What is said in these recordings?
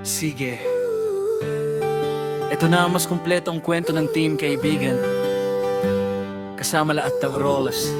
Sige. Ito na ang mas kumpletong kwento ng Team Kaibigan. Kasama lahat ng roles.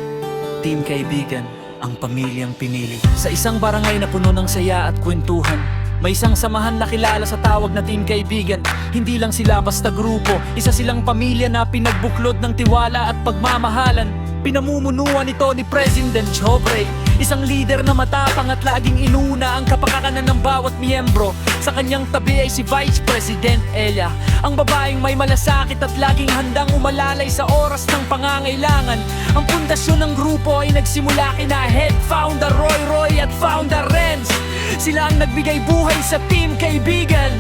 Team Kaibigan, ang pamilyang pinili. Sa isang barangay na puno ng saya at kwentuhan, may isang samahan na kilala sa tawag na Team Kaibigan. Hindi lang sila basta grupo, isa silang pamilya na pinagbuklod ng tiwala at pagmamahalan. Pinamumunuan ito ni President Jobre, isang leader na matapang at laging inuna ang kapakanan ng bawat miyembro. Sa kanyang tabi ay si Vice President Elia, ang babaeng may malasakit at laging handang umalalay sa oras ng pangangailangan. Ang pundasyon ng grupo ay nagsimula kina Head Founder Roy at Founder Renz. Sila ang nagbigay buhay sa Team Kaibigan,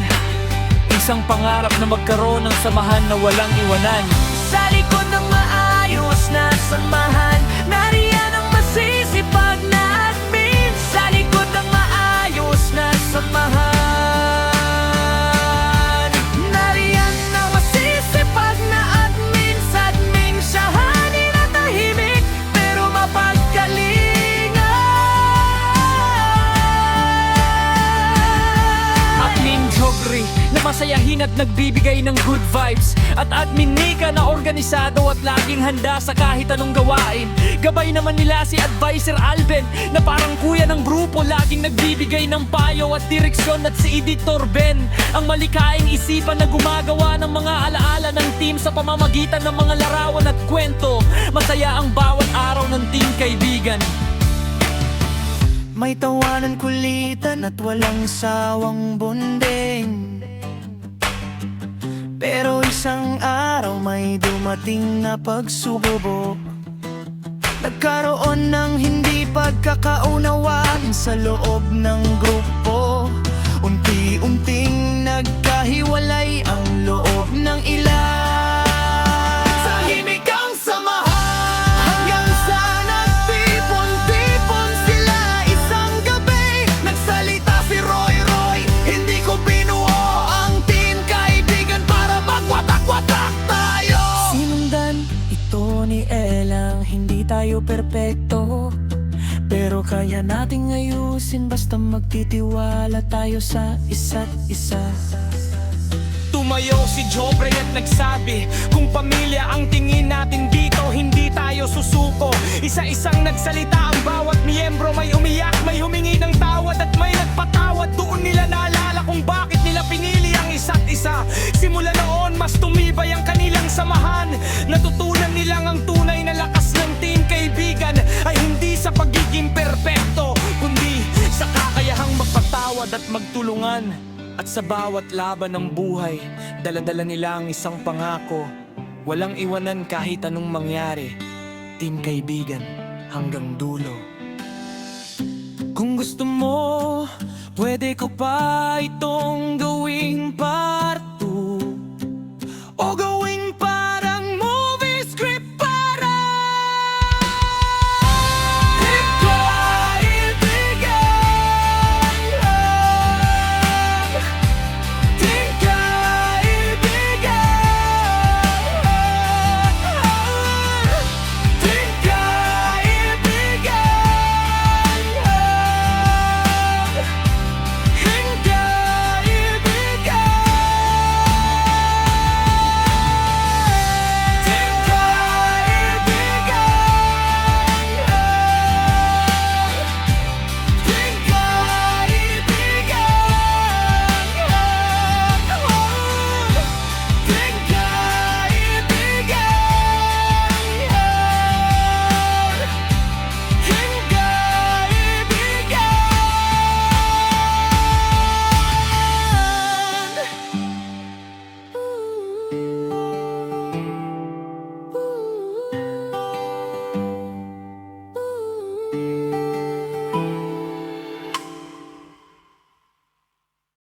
isang pangarap na magkaroon ng samahan na walang iwanan. Sa likod ng maayos na samahan, nariyan ang masisipag na admin. Sa likod ng maayos na samahan, nariyan ang masisipag na admin. Sa admin siya hanin at tahimik, pero mapagkalingan. Admin Jogri na masayahin at nagbibigay ng good vibes, at Admin Nika na organisado at laging handa sa kahit anong gawain. Gabay naman nila si Advisor Alben na parang kuya ng grupo, laging nagbibigay ng payo at direksyon, at si Editor Ben, ang malikaing isipan na gumagawa ng mga alaala ng team sa pamamagitan ng mga larawan at kwento. Masaya ang bawat araw ng Team Kaibigan. May tawanan, kulitan at walang sawang bonding. Pero isang araw may dumating na pagsubok. Nagkaroon ng hindi pagkakaunawaan sa loob ng grupo. Unti-unting nagkahiwalay ang loob ng ilan. Tahimik ang samahan hanggang sa nagtipon-tipon sila. Isang gabi nagsalita si Roy, hindi ko binuo ang Team Kaibigan para magwatak-watak tayo. Sinundan ito ni Elang, hindi tayo perpekto, pero kaya nating ayusin basta magtitiwala tayo sa isa't isa. Tumayo si Jobre at nagsabi, kung pamilya ang tingin natin dito, hindi tayo susuko. Isa-isang nagsalita ang bawat miyembro, may umiyak, may humingi ng tawad at may nagpatawad. Doon nila naalala kung bakit nila pinili ang isa't isa. Simula noon mas tumibay ang kanilang samahan. Natutunan nilang ang tunay na lakas ng Team Kaibigan ay hindi sa pagiging perpekto, kundi sa kakayahang magpatawad at magtulungan. At sa bawat laban ng buhay, dala-dala nila ang isang pangako, walang iwanan kahit anong mangyari. Team Kaibigan hanggang dulo. Kung gusto mo, pwede ko pa itong gawing pa